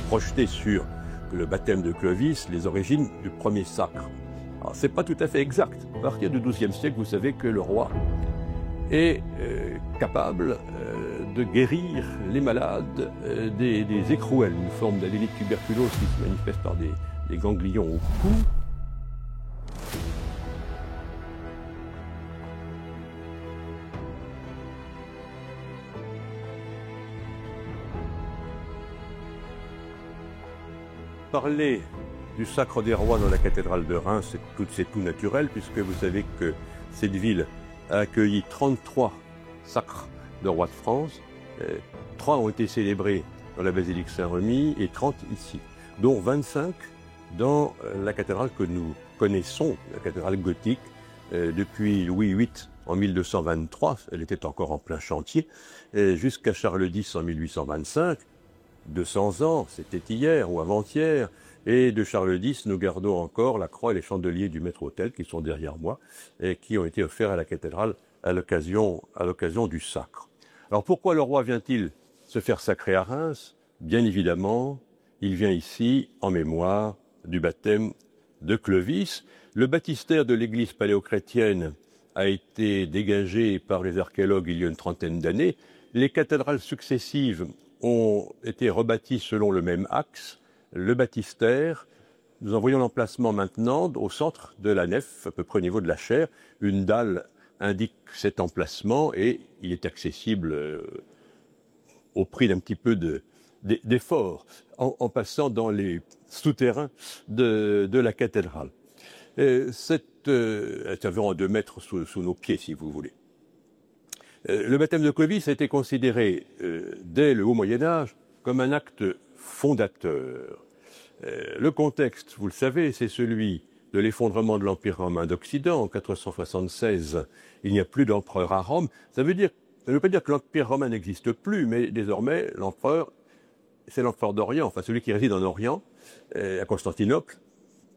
projeté sur le baptême de Clovis les origines du premier sacre. Alors, c'est pas tout à fait exact. À partir du XIIe siècle, vous savez que le roi est capable de guérir les malades des écrouelles, une forme d'adénite tuberculose qui se manifeste par des ganglions au cou. Parler du sacre des rois dans la cathédrale de Reims, c'est tout naturel, puisque vous savez que cette ville a accueilli 33 sacres de rois de France. 3 ont été célébrés dans la basilique Saint-Remy et 30 ici, dont 25 dans la cathédrale que nous connaissons, la cathédrale gothique, depuis Louis VIII en 1223, elle était encore en plein chantier, jusqu'à Charles X en 1825. 200 ans, c'était hier ou avant-hier, et de Charles X, nous gardons encore la croix et les chandeliers du maître-autel qui sont derrière moi et qui ont été offerts à la cathédrale à l'occasion du sacre. Alors pourquoi le roi vient-il se faire sacrer à Reims? Bien évidemment, il vient ici en mémoire du baptême de Clovis. Le baptistère de l'église paléochrétienne a été dégagé par les archéologues il y a une trentaine d'années. Les cathédrales successives ont été rebâties selon le même axe. Le baptistère, nous en voyons l'emplacement maintenant au centre de la nef, à peu près au niveau de la chaire. Une dalle indique cet emplacement et il est accessible au prix d'un petit peu d'effort en passant dans les souterrains de la cathédrale. C'est environ 2 mètres sous nos pieds, si vous voulez. Le baptême de Clovis a été considéré dès le haut Moyen-Âge comme un acte fondateur. Le contexte, vous le savez, c'est celui de l'effondrement de l'Empire romain d'Occident. En 476, il n'y a plus d'empereur à Rome. Ça ne veut pas dire que l'Empire romain n'existe plus, mais désormais, l'empereur, c'est l'empereur d'Orient, enfin celui qui réside en Orient, à Constantinople,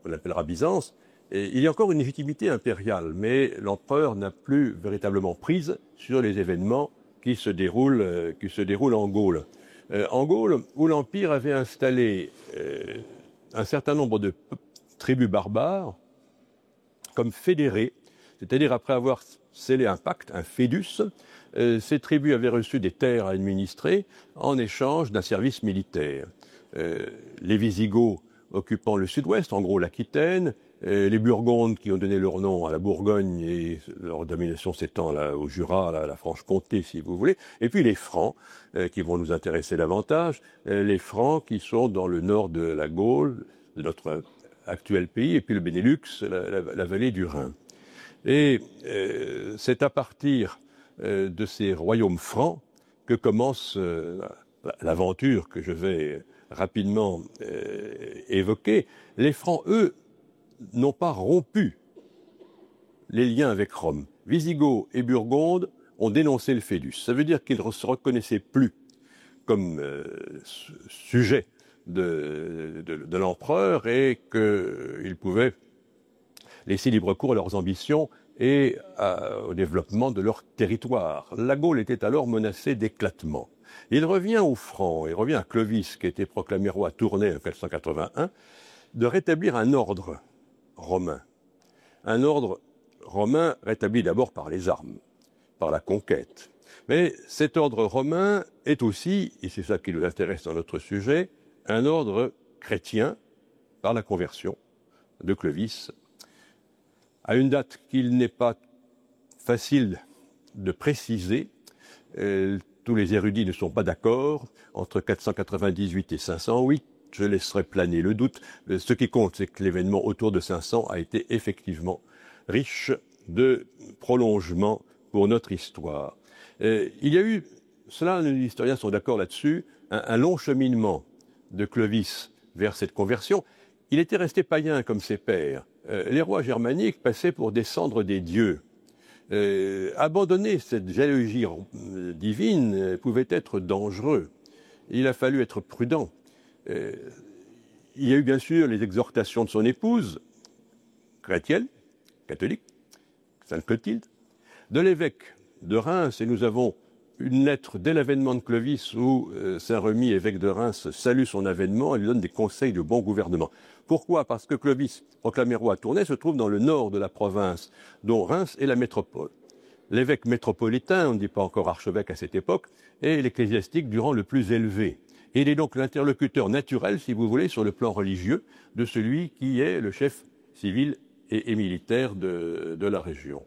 on l'appellera Byzance. Et il y a encore une légitimité impériale, mais l'empereur n'a plus véritablement prise sur les événements qui se déroulent en Gaule. En Gaule, où l'Empire avait installé un certain nombre de tribus barbares comme fédérées, c'est-à-dire après avoir scellé un pacte, un fédus, ces tribus avaient reçu des terres à administrer en échange d'un service militaire. Les Visigoths occupant le sud-ouest, en gros l'Aquitaine, les Burgondes qui ont donné leur nom à la Bourgogne et leur domination s'étend au Jura, à la Franche-Comté si vous voulez, et puis les Francs qui vont nous intéresser davantage, les Francs qui sont dans le nord de la Gaule, de notre actuel pays, et puis le Benelux, la vallée du Rhin. Et c'est à partir de ces royaumes francs que commence l'aventure que je vais rapidement évoquer. Les Francs, eux, n'ont pas rompu les liens avec Rome. Visigoths et Burgondes ont dénoncé le fédus. Ça veut dire qu'ils ne se reconnaissaient plus comme sujet de l'empereur et qu'ils pouvaient laisser libre cours à leurs ambitions et au développement de leur territoire. La Gaule était alors menacée d'éclatement. Il revient aux Francs, il revient à Clovis, qui a été proclamé roi à Tournai en 481, de rétablir un ordre romain. Un ordre romain rétabli d'abord par les armes, par la conquête. Mais cet ordre romain est aussi, et c'est ça qui nous intéresse dans notre sujet, un ordre chrétien par la conversion de Clovis, à une date qu'il n'est pas facile de préciser. Tous les érudits ne sont pas d'accord, entre 498 et 508. Je laisserai planer le doute. Ce qui compte, c'est que l'événement autour de 500 a été effectivement riche de prolongements pour notre histoire. Il y a eu, cela, les historiens sont d'accord là-dessus, un long cheminement de Clovis vers cette conversion. Il était resté païen comme ses pères. Les rois germaniques passaient pour descendre des dieux. Abandonner cette géologie divine pouvait être dangereux. Il a fallu être prudent. Il y a eu bien sûr les exhortations de son épouse, chrétienne, catholique, Sainte Clotilde, de l'évêque de Reims, et nous avons une lettre dès l'avènement de Clovis où Saint-Remy, évêque de Reims, salue son avènement et lui donne des conseils de bon gouvernement. Pourquoi? Parce que Clovis, proclamé roi à Tournai, se trouve dans le nord de la province, dont Reims est la métropole. L'évêque métropolitain, on ne dit pas encore archevêque à cette époque, est l'ecclésiastique du rang le plus élevé. Et il est donc l'interlocuteur naturel, si vous voulez, sur le plan religieux, de celui qui est le chef civil et militaire de la région.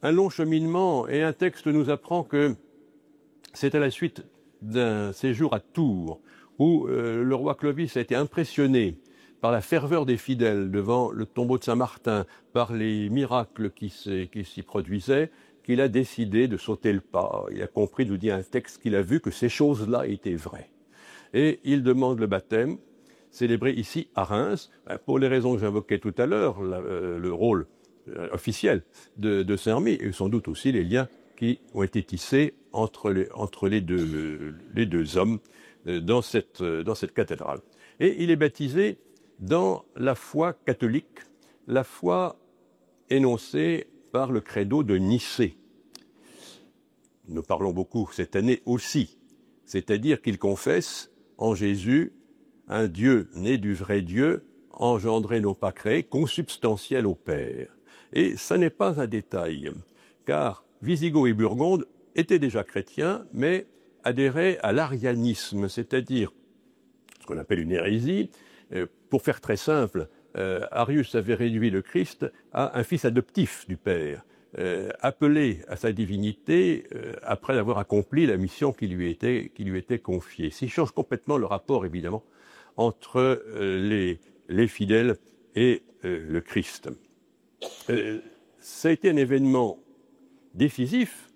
Un long cheminement, et un texte nous apprend que c'est à la suite d'un séjour à Tours, où le roi Clovis a été impressionné par la ferveur des fidèles devant le tombeau de Saint-Martin, par les miracles qui s'y produisaient, qu'il a décidé de sauter le pas. Il a compris, nous dit un texte, qu'il a vu que ces choses-là étaient vraies. Et il demande le baptême, célébré ici à Reims, pour les raisons que j'invoquais tout à l'heure, le rôle officiel de Saint-Remy, et sans doute aussi les liens qui ont été tissés entre les deux hommes dans cette cathédrale. Et il est baptisé dans la foi catholique, la foi énoncée par le credo de Nicée. Nous parlons beaucoup cette année aussi, c'est-à-dire qu'il confesse en Jésus un Dieu né du vrai Dieu, engendré non pas créé, consubstantiel au Père. Et ça n'est pas un détail, car Visigoth et Burgonde étaient déjà chrétiens, mais adhéraient à l'arianisme, c'est-à-dire ce qu'on appelle une hérésie. Pour faire très simple, Arius avait réduit le Christ à un fils adoptif du Père, appelé à sa divinité après avoir accompli la mission qui lui était confiée. Ça change complètement le rapport, évidemment, entre les fidèles et le Christ. Ça a été un événement décisif.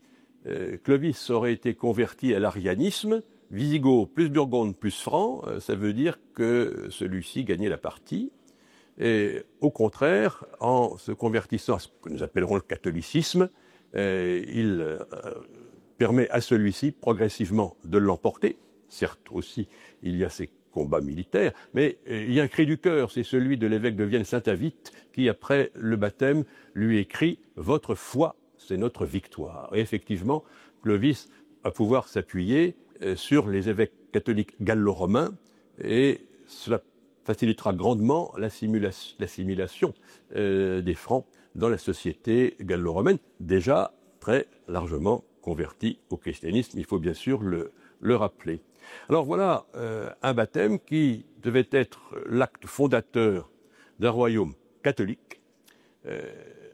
Clovis aurait été converti à l'arianisme. Visigoth plus Burgonde plus Franc, ça veut dire que celui-ci gagnait la partie. Et au contraire, en se convertissant à ce que nous appellerons le catholicisme, il permet à celui-ci progressivement de l'emporter. Certes aussi, il y a ces combats militaires, mais il y a un cri du cœur, c'est celui de l'évêque de Vienne Saint-Avite qui, après le baptême, lui écrit « Votre foi, c'est notre victoire ». Et effectivement, Clovis va pouvoir s'appuyer sur les évêques catholiques gallo-romains et cela facilitera grandement l'assimilation des Francs dans la société gallo-romaine, déjà très largement convertie au christianisme, il faut bien sûr le rappeler. Alors voilà un baptême qui devait être l'acte fondateur d'un royaume catholique,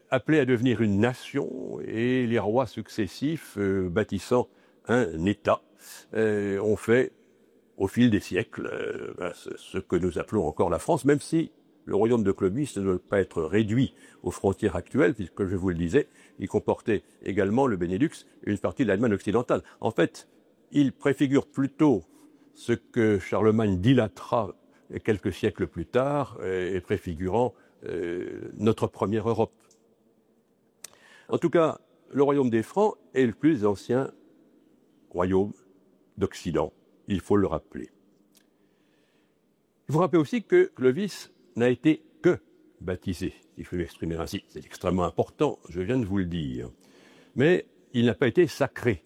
appelé à devenir une nation, et les rois successifs bâtissant un État ont fait au fil des siècles ce que nous appelons encore la France, même si le royaume de Clovis ne doit pas être réduit aux frontières actuelles, puisque je vous le disais, il comportait également le Benelux et une partie de l'Allemagne occidentale. En fait, il préfigure plutôt ce que Charlemagne dilatera quelques siècles plus tard, et préfigurant notre première Europe. En tout cas, le royaume des Francs est le plus ancien royaume d'Occident, il faut le rappeler. Il faut rappeler aussi que Clovis n'a été que baptisé, il faut m'exprimer ainsi. C'est extrêmement important, je viens de vous le dire. Mais il n'a pas été sacré.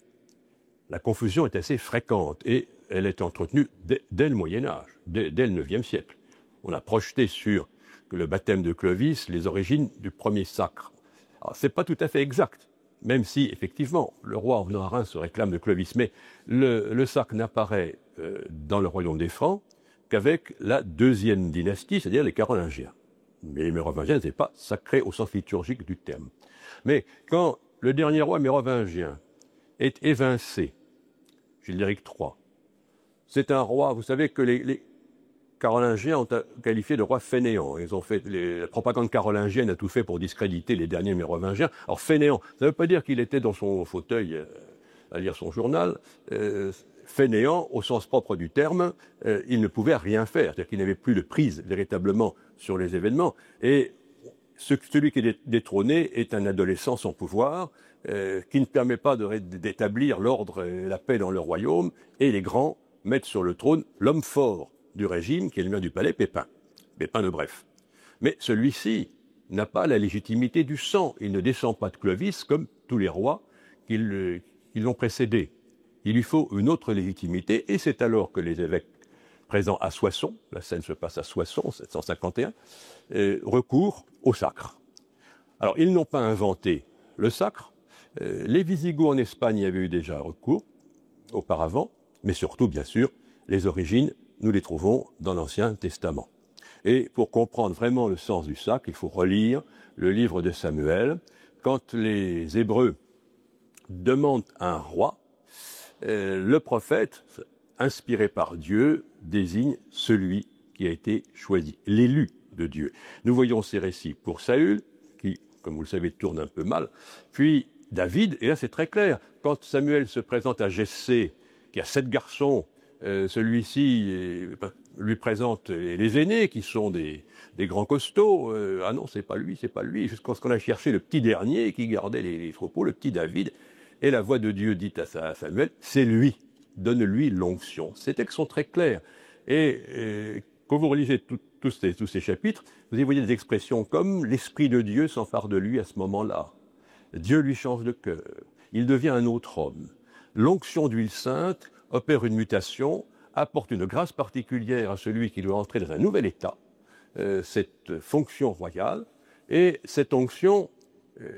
La confusion est assez fréquente et elle est entretenue dès le Moyen-Âge, dès le IXe siècle. On a projeté sur le baptême de Clovis les origines du premier sacre. Alors, ce n'est pas tout à fait exact, même si, effectivement, le roi en venant à Reims se réclame de Clovis. Mais le sacre n'apparaît dans le royaume des Francs qu'avec la deuxième dynastie, c'est-à-dire les Carolingiens. Mais les Mérovingiens n'étaient pas sacrés au sens liturgique du terme. Mais quand le dernier roi mérovingien est évincé, Gildéric III, c'est un roi, vous savez que les Carolingiens ont qualifié de roi fainéant. Ils ont fait la propagande carolingienne a tout fait pour discréditer les derniers mérovingiens. Alors fainéant, ça ne veut pas dire qu'il était dans son fauteuil à lire son journal. Fainéant, au sens propre du terme, il ne pouvait rien faire, c'est-à-dire qu'il n'avait plus de prise véritablement sur les événements. Et celui qui est détrôné est un adolescent sans pouvoir, qui ne permet pas d'établir l'ordre et la paix dans le royaume, et les grands mettent sur le trône l'homme fort du régime, qui est le maire du palais, Pépin de Bref. Mais celui-ci n'a pas la légitimité du sang. Il ne descend pas de Clovis comme tous les rois ils l'ont précédé. Il lui faut une autre légitimité, et c'est alors que les évêques présents à Soissons, la scène se passe à Soissons, 751, recourent au sacre. Alors, ils n'ont pas inventé le sacre. Les Visigoths en Espagne y avaient eu déjà recours auparavant, mais surtout, bien sûr, les origines, nous les trouvons dans l'Ancien Testament. Et pour comprendre vraiment le sens du sacre, il faut relire le livre de Samuel. Quand les Hébreux demandent un roi, le prophète, inspiré par Dieu, désigne celui qui a été choisi, l'élu de Dieu. Nous voyons ces récits pour Saül, qui, comme vous le savez, tourne un peu mal, puis David, et là c'est très clair, quand Samuel se présente à Jessé, qui a 7 garçons, celui-ci lui présente les aînés, qui sont des grands costauds. Ah non, c'est pas lui, jusqu'à ce qu'on a cherché le petit dernier qui gardait les troupeaux, le petit David, et la voix de Dieu dit à Samuel, c'est lui, donne-lui l'onction. Ces textes sont très clairs. Et quand vous relisez tous ces chapitres, vous y voyez des expressions comme l'Esprit de Dieu s'empare de lui à ce moment-là. Dieu lui change de cœur. Il devient un autre homme. L'onction d'huile sainte opère une mutation, apporte une grâce particulière à celui qui doit entrer dans un nouvel état, cette fonction royale, et cette onction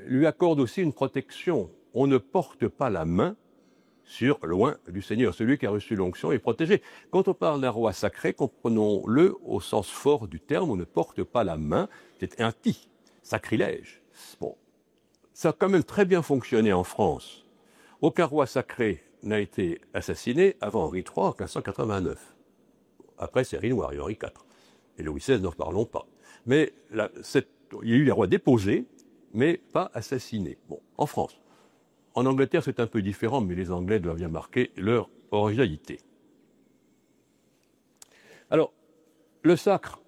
lui accorde aussi une protection. On ne porte pas la main loin du Seigneur. Celui qui a reçu l'onction est protégé. Quand on parle d'un roi sacré, comprenons-le au sens fort du terme, on ne porte pas la main, c'est impie, sacrilège. Bon, ça a quand même très bien fonctionné en France. Aucun roi sacré n'a été assassiné avant Henri III en 1589. Après, c'est Henri Noir et Henri IV. Et Louis XVI, n'en parlons pas. Mais il y a eu les rois déposés, mais pas assassinés. Bon, en France. En Angleterre, c'est un peu différent, mais les Anglais doivent bien marquer leur originalité. Alors, le sacre,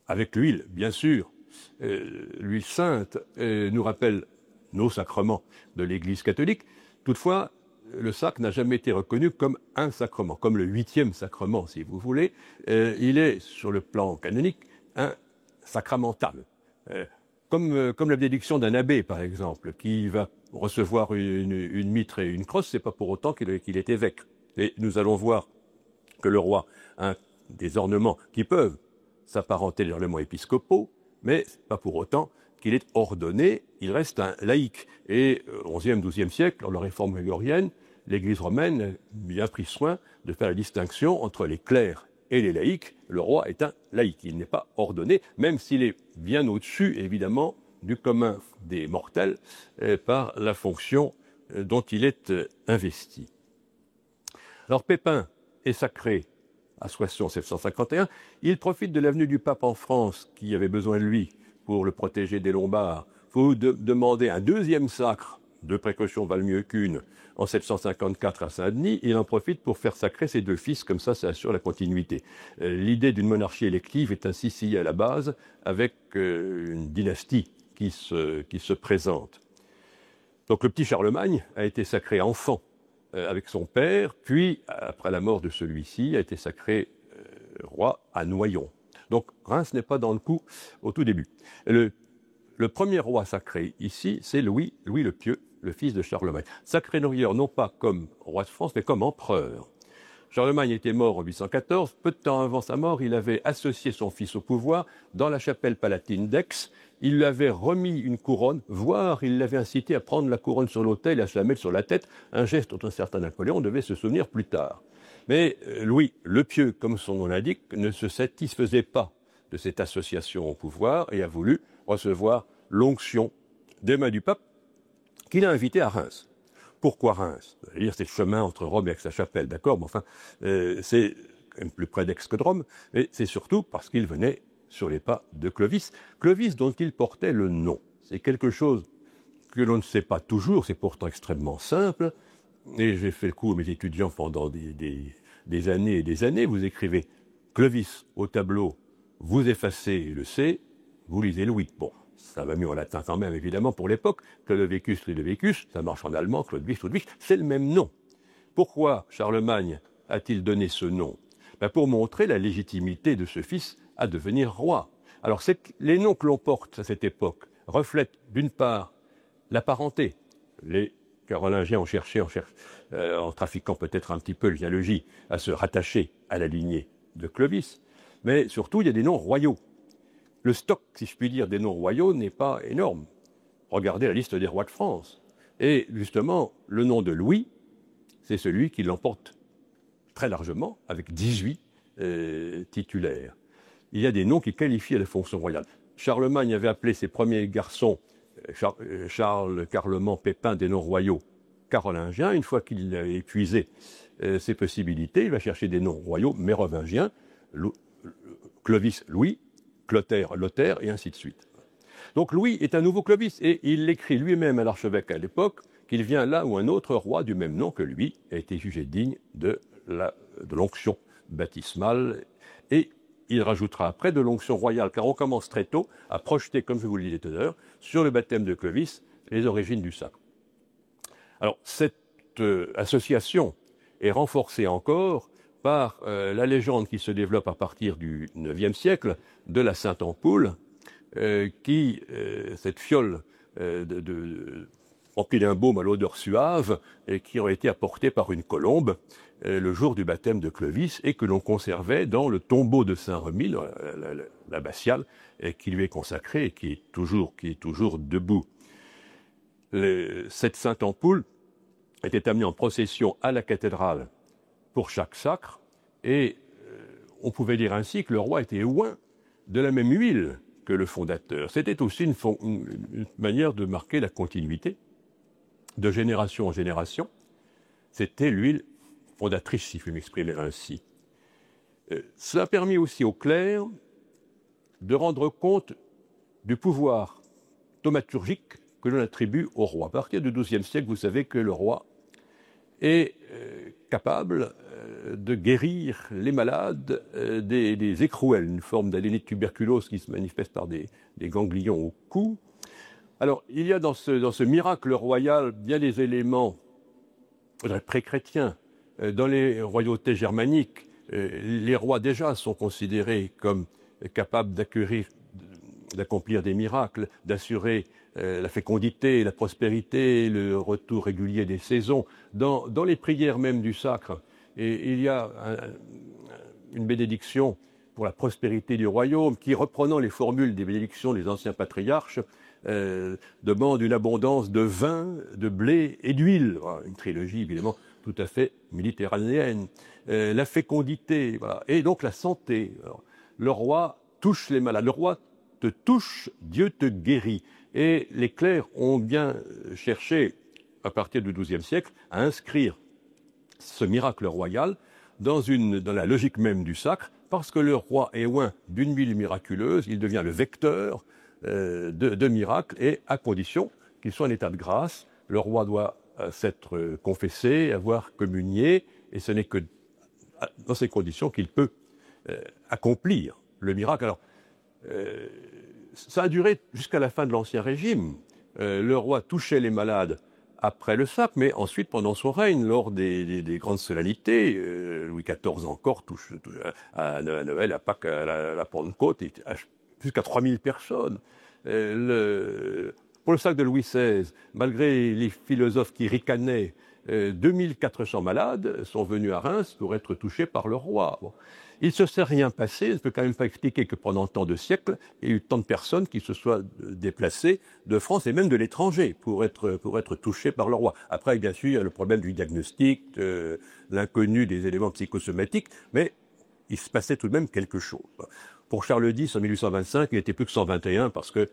avec l'huile, bien sûr, l'huile sainte nous rappelle nos sacrements de l'Église catholique. Toutefois, le sacre n'a jamais été reconnu comme un sacrement, comme le 8e sacrement, si vous voulez. Il est, sur le plan canonique, un sacramental. Comme la bénédiction d'un abbé, par exemple, qui va recevoir une mitre et une crosse, c'est pas pour autant qu'il est évêque. Et nous allons voir que le roi a des ornements qui peuvent s'apparenter aux ornements épiscopaux, mais pas pour autant qu'il est ordonné, il reste un laïc. Et au XIe, XIIe siècle, lors de la réforme grégorienne, l'Église romaine a bien pris soin de faire la distinction entre les clercs et les laïcs. Le roi est un laïc, il n'est pas ordonné, même s'il est bien au-dessus, évidemment, du commun des mortels par la fonction dont il est investi. Alors Pépin est sacré à Soissons 751, il profite de l'avenue du pape en France, qui avait besoin de lui pour le protéger des Lombards. Il faut demander un deuxième sacre, deux précautions valent mieux qu'une, en 754 à Saint-Denis, il en profite pour faire sacrer ses 2 fils, comme ça assure la continuité. L'idée d'une monarchie élective est ainsi sciée à la base, avec une dynastie qui se présente. Donc le petit Charlemagne a été sacré enfant avec son père, puis, après la mort de celui-ci, a été sacré roi à Noyon. Donc Reims n'est pas dans le coup au tout début. Le premier roi sacré ici, c'est Louis le Pieux, le fils de Charlemagne. Sacré d'ailleurs non pas comme roi de France, mais comme empereur. Charlemagne était mort en 814. Peu de temps avant sa mort, il avait associé son fils au pouvoir dans la chapelle palatine d'Aix. Il lui avait remis une couronne, voire il l'avait incité à prendre la couronne sur l'autel et à se la mettre sur la tête, un geste dont un certain Napoléon devait se souvenir plus tard. Mais Louis le Pieux, comme son nom l'indique, ne se satisfaisait pas de cette association au pouvoir et a voulu recevoir l'onction des mains du pape qu'il a invité à Reims. Pourquoi Reims? C'est le chemin entre Rome et Aix-la-Chapelle, d'accord, mais enfin, c'est quand même plus près d'Aix que de Rome, mais c'est surtout parce qu'il venait sur les pas de Clovis. Clovis dont il portait le nom. C'est quelque chose que l'on ne sait pas toujours, c'est pourtant extrêmement simple, et j'ai fait le coup à mes étudiants pendant des années et des années. Vous écrivez Clovis au tableau, vous effacez le C, vous lisez Louis. Bon, ça va mieux en latin quand même, évidemment, pour l'époque. Clodovicus, Ludovicus, ça marche en allemand, Chlodwig, Ludwig, c'est le même nom. Pourquoi Charlemagne a-t-il donné ce nom? Pour montrer la légitimité de ce fils à devenir roi. Alors, les noms que l'on porte à cette époque reflètent, d'une part, la parenté. Les Carolingiens ont cherché, en trafiquant peut-être un petit peu la généalogie, à se rattacher à la lignée de Clovis. Mais surtout, il y a des noms royaux. Le stock, si je puis dire, des noms royaux n'est pas énorme. Regardez la liste des rois de France. Et justement, le nom de Louis, c'est celui qui l'emporte très largement, avec 18 titulaires. Il y a des noms qui qualifient à la fonction royale. Charlemagne avait appelé ses premiers garçons, Charles, Carloman, Pépin, des noms royaux carolingiens. Une fois qu'il a épuisé ses possibilités, il va chercher des noms royaux mérovingiens, Clovis, Louis, Clotaire, Lothaire, et ainsi de suite. Donc Louis est un nouveau Clovis, et il l'écrit lui-même à l'archevêque à l'époque, qu'il vient là où un autre roi du même nom que lui a été jugé digne de l'onction baptismale, et il rajoutera après de l'onction royale, car on commence très tôt à projeter, comme je vous le disais tout à l'heure, sur le baptême de Clovis, les origines du sacre. Alors, cette association est renforcée encore par la légende qui se développe à partir du IXe siècle de la Sainte-Ampoule, cette fiole remplie d'un baume à l'odeur suave, et qui aurait été apportée par une colombe le jour du baptême de Clovis, et que l'on conservait dans le tombeau de Saint-Remy, l'abbatiale, qui lui est consacré et qui est toujours debout. Cette Sainte-Ampoule était amenée en procession à la cathédrale pour chaque sacre, et on pouvait dire ainsi que le roi était oint de la même huile que le fondateur. C'était aussi une manière de marquer la continuité de génération en génération. C'était l'huile fondatrice, si je puis m'exprimer ainsi. Cela a permis aussi aux clercs de rendre compte du pouvoir thaumaturgique que l'on attribue au roi. À partir du XIIe siècle, vous savez que le roi est capable de guérir les malades des écrouelles, une forme d'alénie de tuberculose qui se manifeste par des ganglions au cou. Alors, il y a dans ce miracle royal bien des éléments pré-chrétiens. Dans les royautés germaniques, les rois déjà sont considérés comme capables d'accomplir des miracles, d'assurer la fécondité, la prospérité, le retour régulier des saisons. Dans les prières même du sacre, et il y a une bénédiction pour la prospérité du royaume qui, reprenant les formules des bénédictions des anciens patriarches, demande une abondance de vin, de blé et d'huile. Voilà, une trilogie évidemment tout à fait méditerranéenne. La fécondité, voilà, et donc la santé. Alors, le roi touche les malades. Le roi te touche, Dieu te guérit. Et les clercs ont bien cherché, à partir du XIIe siècle, à inscrire ce miracle royal dans la logique même du sacre, parce que le roi est oint d'une huile miraculeuse, il devient le vecteur de miracles, et à condition qu'il soit en état de grâce, le roi doit s'être confessé, avoir communié, et ce n'est que dans ces conditions qu'il peut accomplir le miracle. Alors, ça a duré jusqu'à la fin de l'Ancien Régime. Le roi touchait les malades après le sacre, mais ensuite, pendant son règne, lors des grandes solennités, Louis XIV encore touche à Noël, à Pâques, à la Pentecôte, jusqu'à 3000 personnes. Pour le sacre de Louis XVI, malgré les philosophes qui ricanaient, 2400 malades sont venus à Reims pour être touchés par le roi. Bon. Il ne se s'est rien passé, je ne peux quand même pas expliquer que pendant tant de siècles, il y a eu tant de personnes qui se soient déplacées de France et même de l'étranger pour être touchées par le roi. Après, bien sûr, il y a le problème du diagnostic, de l'inconnu des éléments psychosomatiques, mais il se passait tout de même quelque chose. Pour Charles X, en 1825, il n'était plus que 121 parce que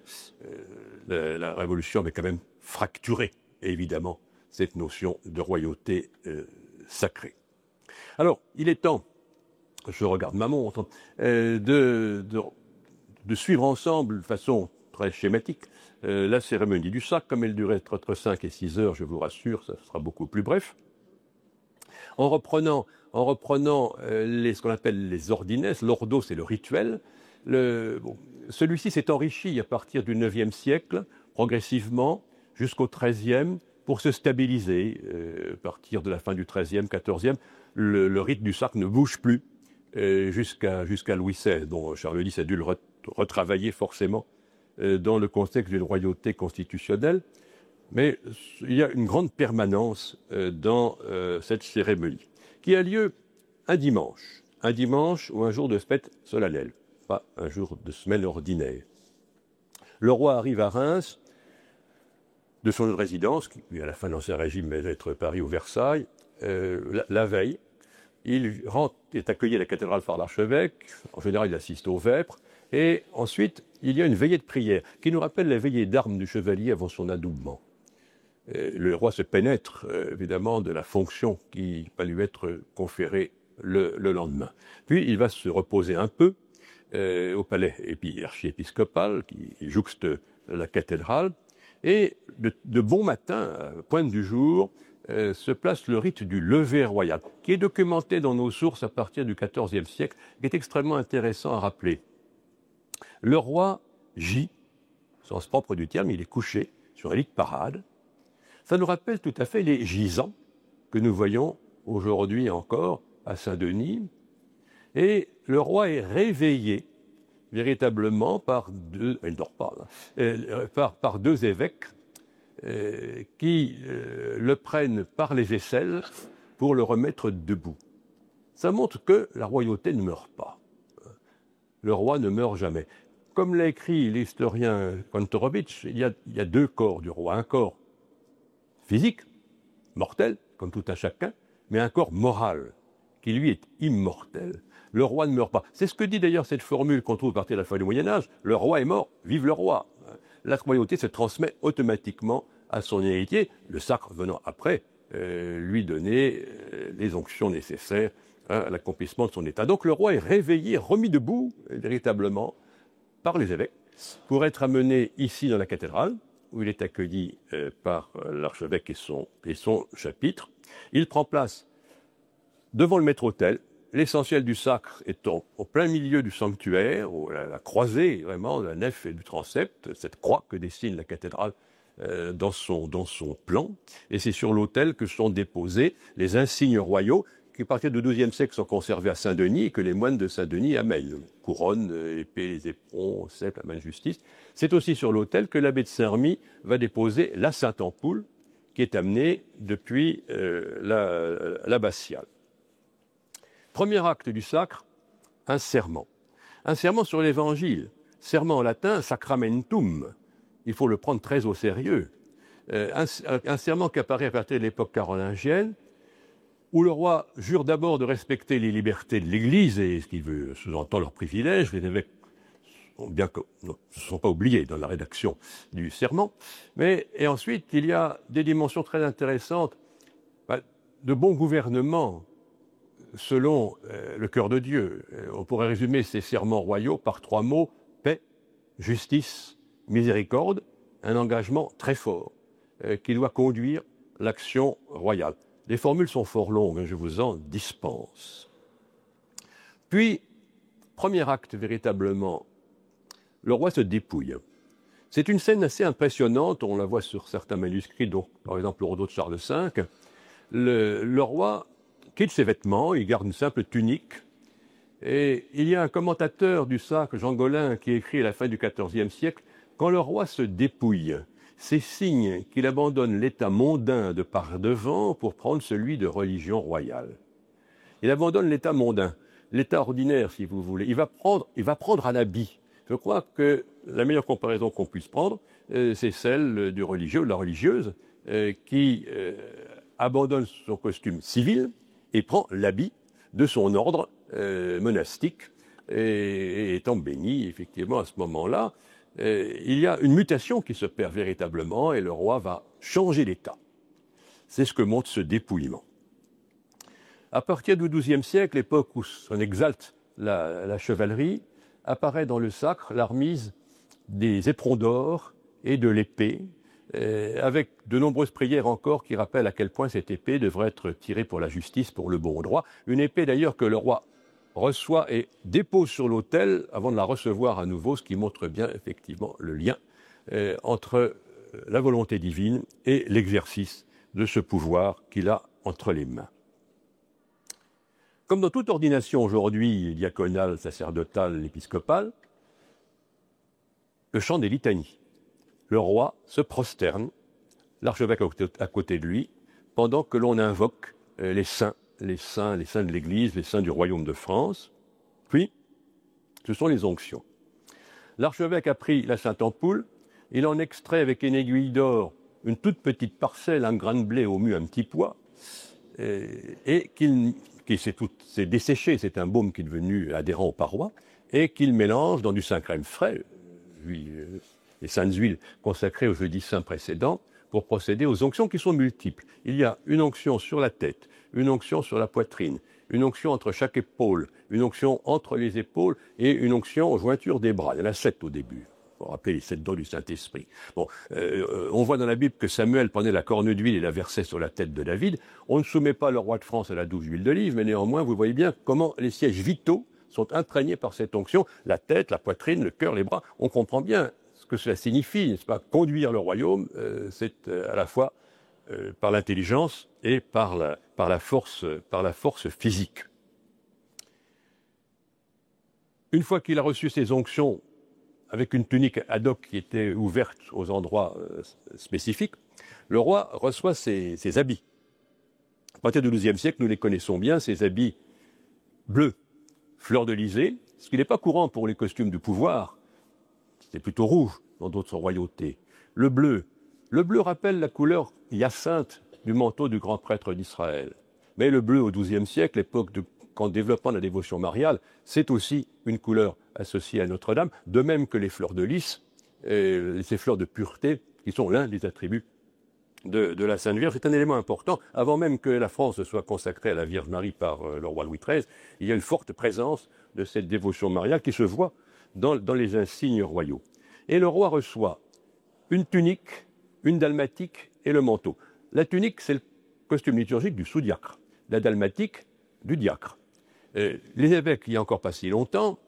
la Révolution avait quand même fracturé, évidemment, cette notion de royauté sacrée. Alors, il est temps, je regarde ma montre, de suivre ensemble, de façon très schématique, la cérémonie du sacre. Comme elle durait entre 5 et 6 heures, je vous rassure, ça sera beaucoup plus bref. En reprenant ce qu'on appelle les ordines, l'ordo, c'est le rituel. Celui-ci s'est enrichi à partir du IXe siècle, progressivement, jusqu'au XIIIe, pour se stabiliser. À partir de la fin du XIIIe, XIVe, le rite du sacre ne bouge plus jusqu'à Louis XVI, dont Charles X a dû le retravailler forcément dans le contexte d'une royauté constitutionnelle. Mais il y a une grande permanence dans cette cérémonie, qui a lieu un dimanche ou un jour de fête solennelle, pas un jour de semaine ordinaire. Le roi arrive à Reims, de son lieu de résidence, qui à la fin de l'Ancien Régime va être Paris ou Versailles, la veille. Il rentre, est accueilli à la cathédrale par l'archevêque, en général il assiste aux vêpres, et ensuite il y a une veillée de prière, qui nous rappelle la veillée d'armes du chevalier avant son adoubement. Le roi se pénètre évidemment de la fonction qui va lui être conférée le lendemain. Puis il va se reposer un peu au palais archiépiscopal qui jouxte la cathédrale, et de bon matin, à pointe du jour, se place le rite du lever royal, qui est documenté dans nos sources à partir du XIVe siècle, qui est extrêmement intéressant à rappeler. Le roi gît, au sens propre du terme, il est couché sur un lit de parade. Ça nous rappelle tout à fait les gisants que nous voyons aujourd'hui encore à Saint-Denis. Et le roi est réveillé véritablement par deux, il ne dort pas, par deux évêques qui le prennent par les aisselles pour le remettre debout. Ça montre que la royauté ne meurt pas. Le roi ne meurt jamais. Comme l'a écrit l'historien Kantorowicz, il y a deux corps du roi. Un corps physique, mortel, comme tout un chacun, mais un corps moral, qui lui est immortel. Le roi ne meurt pas. C'est ce que dit d'ailleurs cette formule qu'on trouve à partir de la fin du Moyen-Âge. Le roi est mort, vive le roi. La royauté se transmet automatiquement à son héritier, le sacre venant après lui donner les onctions nécessaires à l'accomplissement de son état. Donc le roi est réveillé, remis debout, véritablement, par les évêques, pour être amené ici dans la cathédrale, où il est accueilli par l'archevêque et son chapitre. Il prend place devant le maître-autel, l'essentiel du sacre étant au plein milieu du sanctuaire, à la croisée vraiment de la nef et du transept, cette croix que dessine la cathédrale dans son plan. Et c'est sur l'autel que sont déposés les insignes royaux qui, à partir du XIIe siècle, sont conservés à Saint-Denis et que les moines de Saint-Denis amènent. Couronne, épée, les éperons, cèpe, la main de justice. C'est aussi sur l'autel que l'abbé de Saint-Remy va déposer la Sainte-Ampoule qui est amenée depuis l'abbatiale. Premier acte du sacre, un serment. Un serment sur l'Évangile. Serment en latin, sacramentum. Il faut le prendre très au sérieux. Un serment qui apparaît à partir de l'époque carolingienne, où le roi jure d'abord de respecter les libertés de l'Église, et ce qui veut sous-entend leurs privilèges. Les évêques ne se sont pas oubliés dans la rédaction du serment. Et ensuite, il y a des dimensions très intéressantes de bon gouvernement, selon le cœur de Dieu. On pourrait résumer ces serments royaux par trois mots: paix, justice, miséricorde, un engagement très fort qui doit conduire l'action royale. Les formules sont fort longues, je vous en dispense. Puis, premier acte véritablement, le roi se dépouille. C'est une scène assez impressionnante, on la voit sur certains manuscrits, donc par exemple le Rodo de Charles V. Le roi quitte ses vêtements, il garde une simple tunique. Et il y a un commentateur du sacre, Jean Golin, qui écrit à la fin du XIVe siècle: quand le roi se dépouille, c'est signe qu'il abandonne l'état mondain de par devant pour prendre celui de religion royale. Il abandonne l'état mondain, l'état ordinaire, si vous voulez. Il va prendre un habit. Je crois que la meilleure comparaison qu'on puisse prendre, c'est celle du religieux ou de la religieuse qui abandonne son costume civil et prend l'habit de son ordre monastique, et étant béni, effectivement, à ce moment-là, il y a une mutation qui se perd véritablement et le roi va changer d'état. C'est ce que montre ce dépouillement. À partir du XIIe siècle, l'époque où on exalte la chevalerie, apparaît dans le sacre la remise des éperons d'or et de l'épée, avec de nombreuses prières encore qui rappellent à quel point cette épée devrait être tirée pour la justice, pour le bon droit. Une épée d'ailleurs que le roi reçoit et dépose sur l'autel avant de la recevoir à nouveau, ce qui montre bien effectivement le lien entre la volonté divine et l'exercice de ce pouvoir qu'il a entre les mains. Comme dans toute ordination aujourd'hui, diaconale, sacerdotale, épiscopale, le chant des litanies. Le roi se prosterne, l'archevêque à côté de lui, pendant que l'on invoque les saints de l'Église, les saints du royaume de France. Puis, ce sont les onctions. L'archevêque a pris la sainte ampoule, il en extrait avec une aiguille d'or une toute petite parcelle, un grain de blé au mieux un petit pois, et qui s'est desséché, c'est un baume qui est devenu adhérent aux parois, et qu'il mélange dans du Saint-Crème frais, les saintes huiles consacrées au jeudi saint précédent, pour procéder aux onctions qui sont multiples. Il y a une onction sur la tête, une onction sur la poitrine, une onction entre chaque épaule, une onction entre les épaules et une onction aux jointures des bras. Il y en a 7 au début. Il faut rappeler les 7 dons du Saint-Esprit. Bon, on voit dans la Bible que Samuel prenait la corne d'huile et la versait sur la tête de David. On ne soumet pas le roi de France à la douce huile d'olive, mais néanmoins, vous voyez bien comment les sièges vitaux sont imprégnés par cette onction. La tête, la poitrine, le cœur, les bras. On comprend bien ce que cela signifie, n'est-ce pas? Conduire le royaume, c'est à la fois par l'intelligence et par la force physique. Une fois qu'il a reçu ces onctions, avec une tunique ad hoc qui était ouverte aux endroits spécifiques, le roi reçoit ses habits. À partir du XIIe siècle, nous les connaissons bien, ces habits bleus, fleur de lysée, ce qui n'est pas courant pour les costumes du pouvoir. C'était plutôt rouge dans d'autres royautés. Le bleu rappelle la couleur hyacinthe du manteau du grand prêtre d'Israël. Mais le bleu au XIIe siècle, l'époque quand développant la dévotion mariale, c'est aussi une couleur associée à Notre-Dame, de même que les fleurs de lys, ces fleurs de pureté, qui sont l'un des attributs de la Sainte Vierge. C'est un élément important. Avant même que la France soit consacrée à la Vierge Marie par le roi Louis XIII, il y a une forte présence de cette dévotion mariale qui se voit dans les insignes royaux. Et le roi reçoit une tunique, une dalmatique et le manteau. La tunique, c'est le costume liturgique du sous-diacre. La dalmatique, du diacre. Les évêques, il n'y a encore pas si longtemps,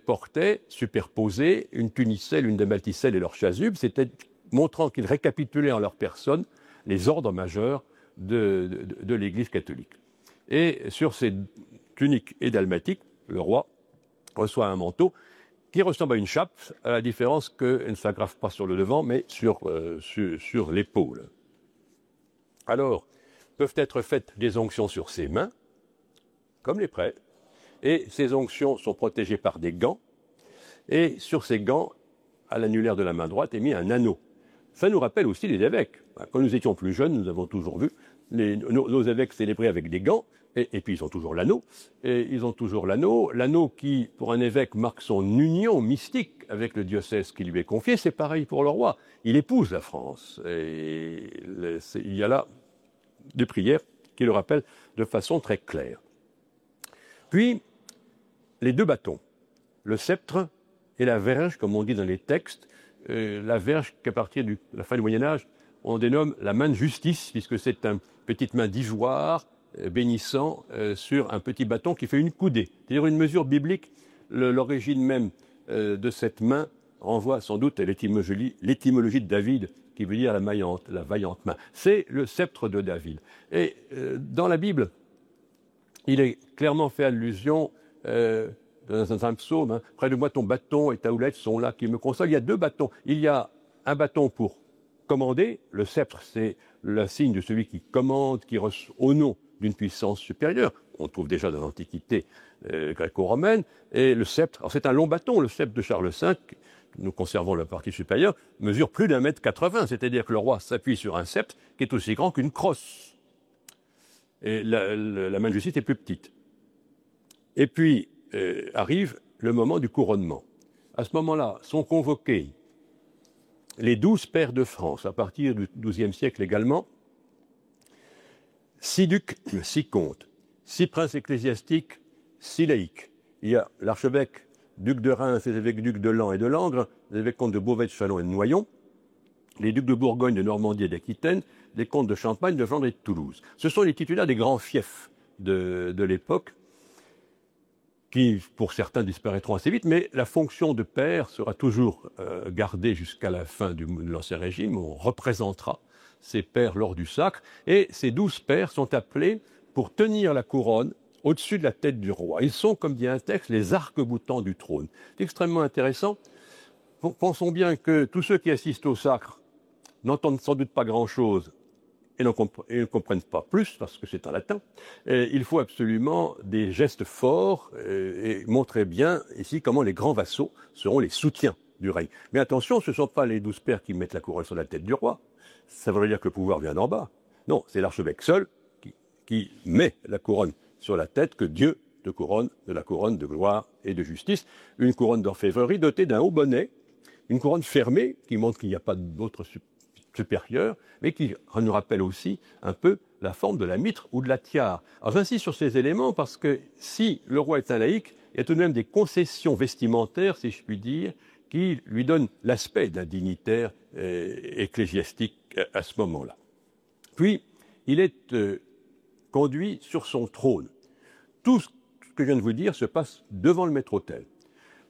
portaient superposés une tunicelle, une dalmaticelle et leur chasuble, c'était montrant qu'ils récapitulaient en leur personne les ordres majeurs de l'Église catholique. Et sur ces tuniques et dalmatiques, le roi reçoit un manteau qui ressemble à une chape, à la différence qu'elle ne s'agrafe pas sur le devant, mais sur l'épaule. Alors, peuvent être faites des onctions sur ses mains, comme les prêtres, et ces onctions sont protégées par des gants, et sur ces gants, à l'annulaire de la main droite, est mis un anneau. Ça nous rappelle aussi les évêques. Quand nous étions plus jeunes, nous avons toujours vu nos évêques célébrer avec des gants, et puis ils ont toujours l'anneau. Et ils ont toujours l'anneau qui, pour un évêque, marque son union mystique avec le diocèse qui lui est confié. C'est pareil pour le roi. Il épouse la France. Et il y a là des prières qui le rappellent de façon très claire. Puis, les 2 bâtons, le sceptre et la verge, comme on dit dans les textes, la verge qu'à partir de la fin du Moyen-Âge, on dénomme la main de justice, puisque c'est une petite main d'ivoire bénissant sur un petit bâton qui fait une coudée. C'est-à-dire une mesure biblique. L'origine même de cette main renvoie sans doute à l'étymologie de David, qui veut dire la vaillante main. C'est le sceptre de David. Et dans la Bible, il est clairement fait allusion dans un psaume, près de moi ton bâton et ta houlette sont là qui me consolent. Il y a 2 bâtons. Il y a un bâton pour commander. Le sceptre, c'est le signe de celui qui commande, qui reçoit au nom d'une puissance supérieure. On trouve déjà dans l'Antiquité gréco-romaine. Et le sceptre, alors c'est un long bâton, le sceptre de Charles V, nous conservons la partie supérieure, mesure plus d'1,80 m, c'est-à-dire que le roi s'appuie sur un sceptre qui est aussi grand qu'une crosse. Et la main de justice est plus petite. Et puis arrive le moment du couronnement. À ce moment-là, sont convoqués les 12 pairs de France, à partir du XIIe siècle également, 6 ducs, 6 comtes, 6 princes ecclésiastiques, 6 laïcs. Il y a l'archevêque, duc de Reims, les évêques ducs de Laon et de Langres, les évêques comtes de Beauvais, de Châlons et de Noyon, les ducs de Bourgogne, de Normandie et d'Aquitaine, les comtes de Champagne, de Flandre et de Toulouse. Ce sont les titulaires des grands fiefs de l'époque, qui, pour certains, disparaîtront assez vite, mais la fonction de pair sera toujours gardée jusqu'à la fin de l'Ancien Régime. On représentera ces pairs lors du sacre, et ces 12 pairs sont appelés pour tenir la couronne au-dessus de la tête du roi. Ils sont, comme dit un texte, les arcs-boutants du trône. C'est extrêmement intéressant. Pensons bien que tous ceux qui assistent au sacre n'entendent sans doute pas grand-chose et ne comprennent pas plus, parce que c'est en latin. Il faut absolument des gestes forts et montrer bien ici comment les grands vassaux seront les soutiens du règne. Mais attention, ce ne sont pas les 12 pairs qui mettent la couronne sur la tête du roi. Ça voudrait dire que le pouvoir vient d'en bas. Non, c'est l'archevêque seul qui met la couronne sur la tête, que Dieu te couronne de la couronne de gloire et de justice. Une couronne d'orfèvrerie dotée d'un haut bonnet, une couronne fermée qui montre qu'il n'y a pas d'autre supérieur, mais qui nous rappelle aussi un peu la forme de la mitre ou de la tiare. Alors j'insiste sur ces éléments parce que si le roi est un laïc, il y a tout de même des concessions vestimentaires, si je puis dire, qui lui donnent l'aspect d'un dignitaire ecclésiastique à ce moment-là. Puis, il est conduit sur son trône. Tout ce que je viens de vous dire se passe devant le maître-autel.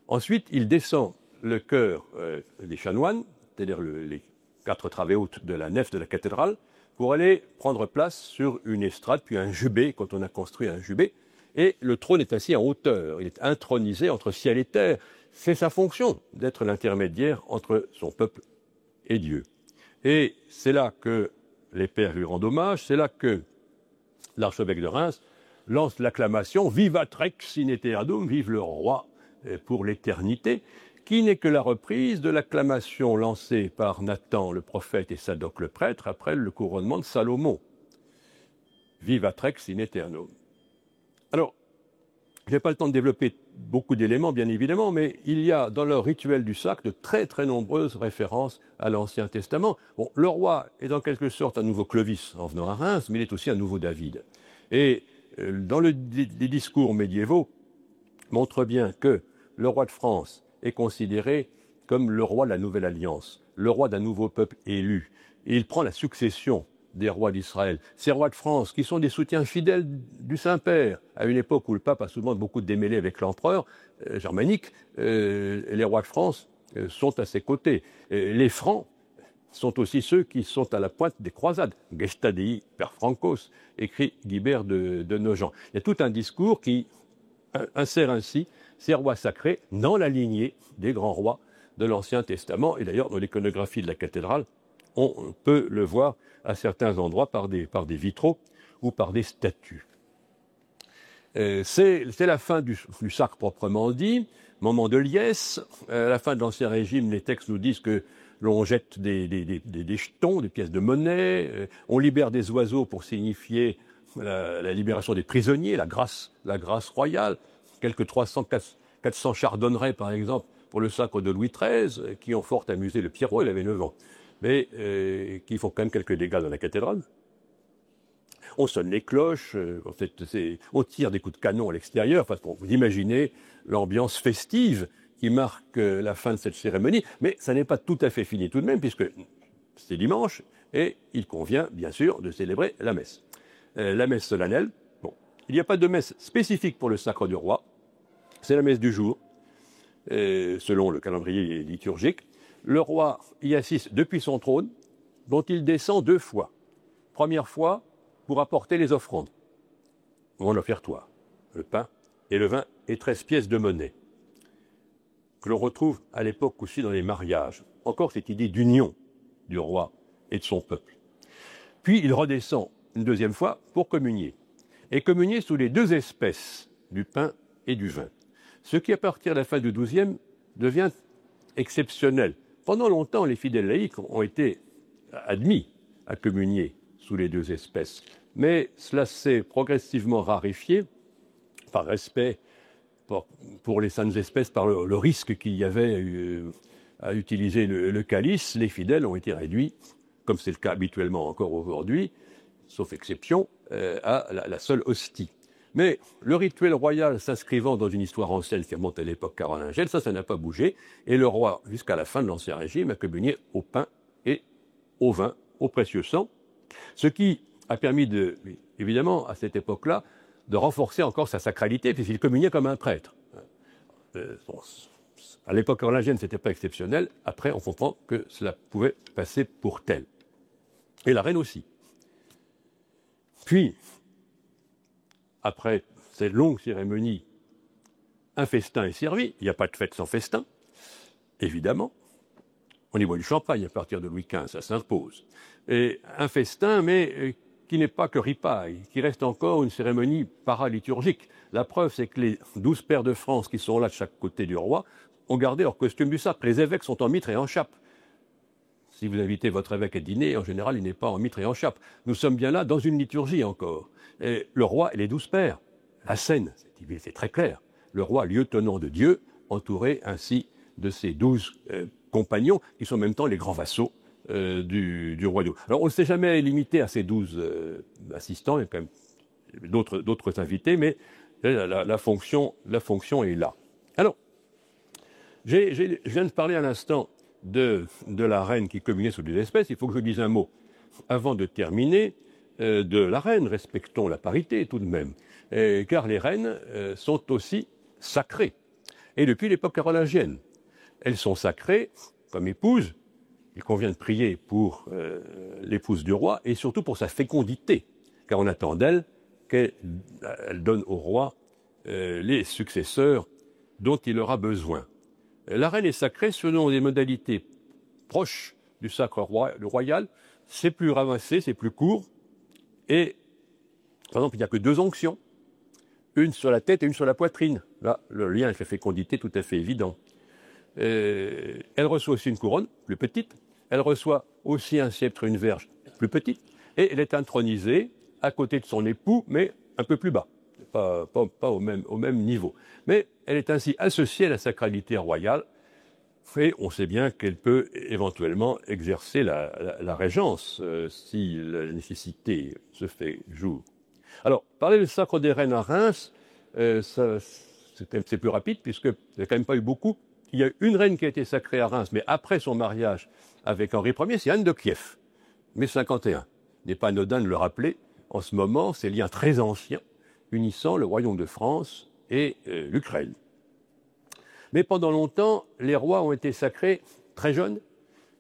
Ensuite, il descend le chœur des chanoines, c'est-à-dire les 4 travées hautes de la nef de la cathédrale, pour aller prendre place sur une estrade, puis un jubé, quand on a construit un jubé. Et le trône est assis en hauteur, il est intronisé entre ciel et terre. C'est sa fonction d'être l'intermédiaire entre son peuple et Dieu. Et c'est là que les pères lui rendent hommage, c'est là que l'archevêque de Reims lance l'acclamation « Vivat Rex in aeternum » vive le roi pour l'éternité, qui n'est que la reprise de l'acclamation lancée par Nathan le prophète et Sadoc le prêtre après le couronnement de Salomon. Vivat Rex in aeternum. Alors, je n'ai pas le temps de développer beaucoup d'éléments, bien évidemment, mais il y a dans leur rituel du sacre de très très nombreuses références à l'Ancien Testament. Bon, le roi est en quelque sorte un nouveau Clovis en venant à Reims, mais il est aussi un nouveau David. Et dans les discours médiévaux, montre bien que le roi de France est considéré comme le roi de la Nouvelle Alliance, le roi d'un nouveau peuple élu. Et il prend la succession des rois d'Israël. Ces rois de France, qui sont des soutiens fidèles du Saint-Père, à une époque où le pape a souvent beaucoup de démêlés avec l'empereur germanique, les rois de France sont à ses côtés. Les Francs sont aussi ceux qui sont à la pointe des croisades. Gesta Dei per Francos, écrit Guibert de Nogent. Il y a tout un discours qui insère ainsi ces rois sacrés dans la lignée des grands rois de l'Ancien Testament. Et d'ailleurs, dans l'iconographie de la cathédrale, on peut le voir à certains endroits par des vitraux ou par des statues. C'est la fin du sacre proprement dit, moment de liesse. À la fin de l'Ancien Régime, les textes nous disent que l'on jette des jetons, des pièces de monnaie, on libère des oiseaux pour signifier la libération des prisonniers, la grâce royale. Quelques 400 chardonnerets, par exemple, pour le sacre de Louis XIII, qui ont fort amusé le Pierrot, il avait 9 ans, mais qui font quand même quelques dégâts dans la cathédrale. On sonne les cloches, on tire des coups de canon à l'extérieur. Enfin, vous imaginez l'ambiance festive qui marque la fin de cette cérémonie, mais ça n'est pas tout à fait fini tout de même, puisque c'est dimanche, et il convient, bien sûr, de célébrer la messe. La messe solennelle, bon, il n'y a pas de messe spécifique pour le sacre du roi, c'est la messe du jour, selon le calendrier liturgique. Le roi y assiste depuis son trône, dont il descend 2 fois. Première fois, pour apporter les offrandes, ou en offertoire, le pain et le vin et 13 pièces de monnaie, que l'on retrouve à l'époque aussi dans les mariages. Encore cette idée d'union du roi et de son peuple. Puis il redescend une 2e fois pour communier. Et communier sous les 2 espèces du pain et du vin. Ce qui, à partir de la fin du XIIe, devient exceptionnel. Pendant longtemps, les fidèles laïcs ont été admis à communier sous les 2 espèces. Mais cela s'est progressivement raréfié, par respect pour les saintes espèces, par le risque qu'il y avait à utiliser le calice. Les fidèles ont été réduits, comme c'est le cas habituellement encore aujourd'hui, sauf exception, à la seule hostie. Mais le rituel royal s'inscrivant dans une histoire ancienne qui remonte à l'époque carolingienne, ça n'a pas bougé. Et le roi, jusqu'à la fin de l'Ancien Régime, a communié au pain et au vin, au précieux sang, ce qui a permis, évidemment, à cette époque-là, de renforcer encore sa sacralité, puisqu'il communiait comme un prêtre. À l'époque carolingienne, ce n'était pas exceptionnel. Après, on comprend que cela pouvait passer pour tel. Et la reine aussi. Puis, après cette longue cérémonie, un festin est servi. Il n'y a pas de fête sans festin, évidemment. On y boit du champagne à partir de Louis XV, ça s'impose. Et un festin, mais qui n'est pas que ripaille, qui reste encore une cérémonie paraliturgique. La preuve, c'est que les 12 pairs de France qui sont là de chaque côté du roi ont gardé leur costume du sacre. Les évêques sont en mitre et en chape. Si vous invitez votre évêque à dîner, en général, il n'est pas en mitre et en chape. Nous sommes bien là dans une liturgie encore. Et le roi et les 12 pairs, la scène, c'est très clair. Le roi, lieutenant de Dieu, entouré ainsi de ses 12 compagnons, qui sont en même temps les grands vassaux du royaume. Alors, on ne s'est jamais limité à ces 12 assistants, il y a quand même d'autres invités, mais la fonction est là. Alors, je viens de parler à l'instant de la reine qui communiait sous des espèces. Il faut que je dise un mot, avant de terminer, de la reine. Respectons la parité tout de même, car les reines sont aussi sacrées. Et depuis l'époque carolingienne, elles sont sacrées comme épouses. Il convient de prier pour l'épouse du roi et surtout pour sa fécondité, car on attend d'elle qu'elle donne au roi les successeurs dont il aura besoin. La reine est sacrée selon des modalités proches du sacre royal. C'est plus ramassé, c'est plus court. Et, par exemple, il n'y a que 2 onctions, une sur la tête et une sur la poitrine. Là, le lien avec la fécondité est tout à fait évident. Elle reçoit aussi une couronne, plus petite. Elle reçoit aussi un sceptre et une verge, plus petite. Et elle est intronisée à côté de son époux, mais un peu plus bas. Pas au même niveau. Mais elle est ainsi associée à la sacralité royale, et on sait bien qu'elle peut éventuellement exercer la régence si la nécessité se fait jour. Alors, parler du sacre des reines à Reims, c'est plus rapide, puisqu'il n'y a quand même pas eu beaucoup. Il y a une reine qui a été sacrée à Reims, mais après son mariage avec Henri Ier, c'est Anne de Kiev, mai 51. Il n'est pas anodin de le rappeler. En ce moment, ces liens très anciens unissant le royaume de France et l'Ukraine. Mais pendant longtemps, les rois ont été sacrés très jeunes,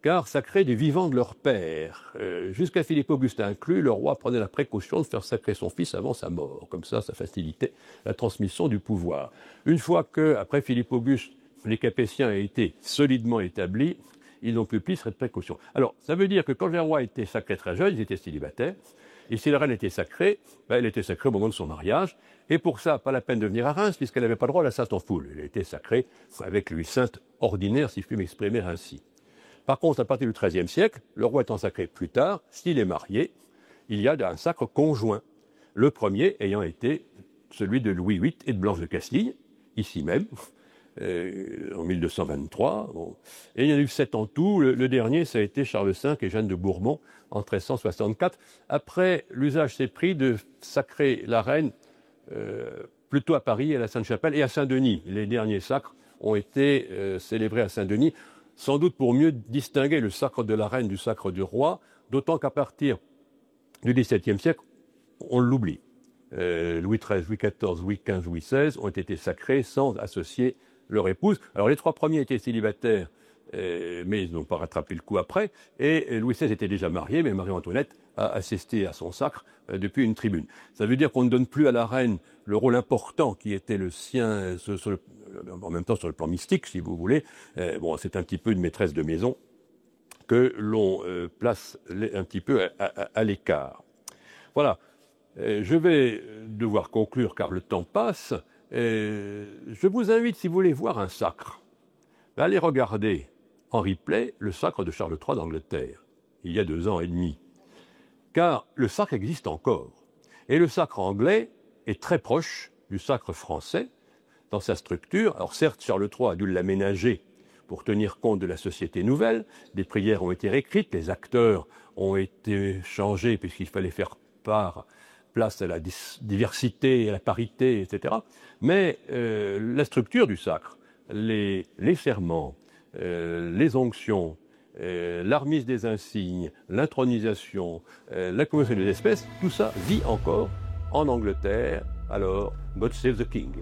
car sacrés des vivants de leur père. Jusqu'à Philippe Auguste inclus, le roi prenait la précaution de faire sacrer son fils avant sa mort. Comme ça facilitait la transmission du pouvoir. Une fois que, après Philippe Auguste, les Capétiens ont été solidement établis, ils n'ont plus pris cette précaution. Alors, ça veut dire que quand les rois étaient sacrés très jeunes, ils étaient célibataires. Et si la reine était sacrée, elle était sacrée au moment de son mariage. Et pour ça, pas la peine de venir à Reims, puisqu'elle n'avait pas le droit à la sainte en foule. Elle était sacrée avec lui sainte ordinaire, si je puis m'exprimer ainsi. Par contre, à partir du XIIIe siècle, le roi étant sacré plus tard, s'il est marié, il y a un sacre conjoint. Le premier ayant été celui de Louis VIII et de Blanche de Castille, ici même, en 1223. Bon. Et il y en a eu 7 en tout. Le dernier, ça a été Charles V et Jeanne de Bourmont en 1364. Après, l'usage s'est pris de sacrer la reine plutôt à Paris, à la Sainte-Chapelle et à Saint-Denis. Les derniers sacres ont été célébrés à Saint-Denis, sans doute pour mieux distinguer le sacre de la reine du sacre du roi, d'autant qu'à partir du XVIIe siècle, on l'oublie. Louis XIII, Louis XIV, Louis XV, Louis XVI ont été sacrés sans associer leur épouse. Alors les 3 premiers étaient célibataires, mais ils n'ont pas rattrapé le coup après. Et Louis XVI était déjà marié, mais Marie-Antoinette a assisté à son sacre depuis une tribune. Ça veut dire qu'on ne donne plus à la reine le rôle important qui était le sien, en même temps sur le plan mystique, si vous voulez. Bon, c'est un petit peu une maîtresse de maison que l'on place un petit peu à l'écart. Voilà. Je vais devoir conclure car le temps passe. Je vous invite, si vous voulez voir un sacre, à aller regarder en replay le sacre de Charles III d'Angleterre, il y a 2 ans et demi. Car le sacre existe encore. Et le sacre anglais est très proche du sacre français dans sa structure. Alors certes, Charles III a dû l'aménager pour tenir compte de la société nouvelle. Des prières ont été réécrites, les acteurs ont été changés puisqu'il fallait faire place à la diversité, à la parité, etc. Mais la structure du sacre, les serments, les onctions, l'armise des insignes, l'intronisation, la communauté des espèces, tout ça vit encore en Angleterre. Alors, God save the King.